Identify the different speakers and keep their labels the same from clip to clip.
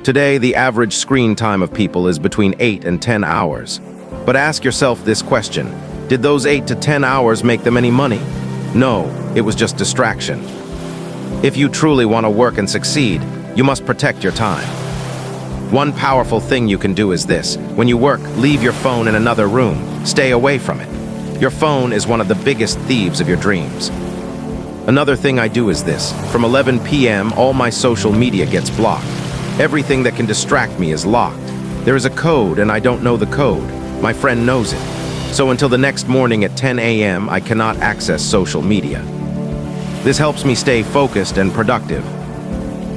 Speaker 1: Today, the average screen time of people is between 8 and 10 hours. But ask yourself this question: did those 8 to 10 hours make them any money? No, it was just distraction. If you truly want to work and succeed, you must protect your time. One powerful thing you can do is this: when you work, leave your phone in another room. Stay away from it. Your phone is one of the biggest thieves of your dreams. Another thing I do is this: from 11 p.m., all my social media gets blocked. Everything that can distract me is locked. There is a code and I don't know the code. My friend knows it. So until the next morning at 10 a.m., I cannot access social media. This helps me stay focused and productive,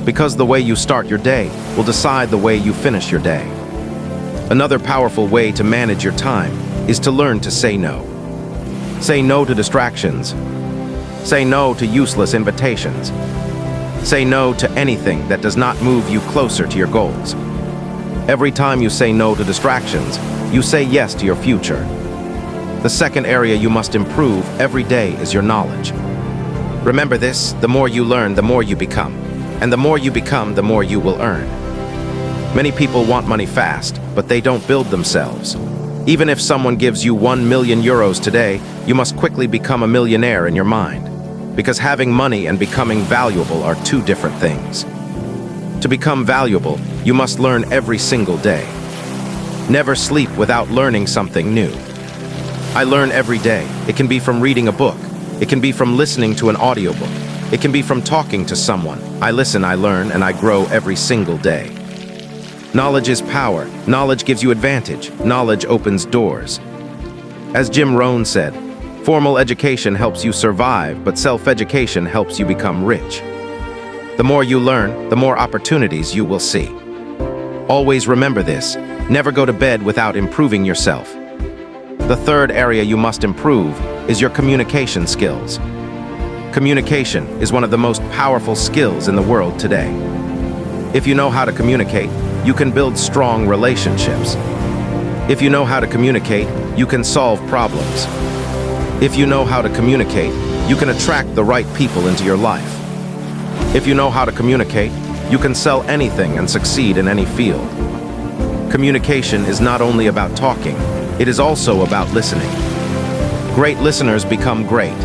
Speaker 1: because the way you start your day will decide the way you finish your day. Another powerful way to manage your time is to learn to say no. Say no to distractions. Say no to useless invitations. Say no to anything that does not move you closer to your goals. Every time you say no to distractions, you say yes to your future. The second area you must improve every day is your knowledge. Remember this: the more you learn, the more you become. And the more you become, the more you will earn. Many people want money fast, but they don't build themselves. Even if someone gives you 1 million euros today, you must quickly become a millionaire in your mind. Because having money and becoming valuable are two different things. To become valuable, you must learn every single day. Never sleep without learning something new. I learn every day. It can be from reading a book. It can be from listening to an audiobook. It can be from talking to someone. I listen, I learn, and I grow every single day. Knowledge is power. Knowledge gives you advantage. Knowledge opens doors. As Jim Rohn said, formal education helps you survive, but self-education helps you become rich. The more you learn, the more opportunities you will see. Always remember this: never go to bed without improving yourself. The third area you must improve is your communication skills. Communication is one of the most powerful skills in the world today. If you know how to communicate, you can build strong relationships. If you know how to communicate, you can solve problems. If you know how to communicate, you can attract the right people into your life. If you know how to communicate, you can sell anything and succeed in any field. Communication is not only about talking, it is also about listening. Great listeners become great.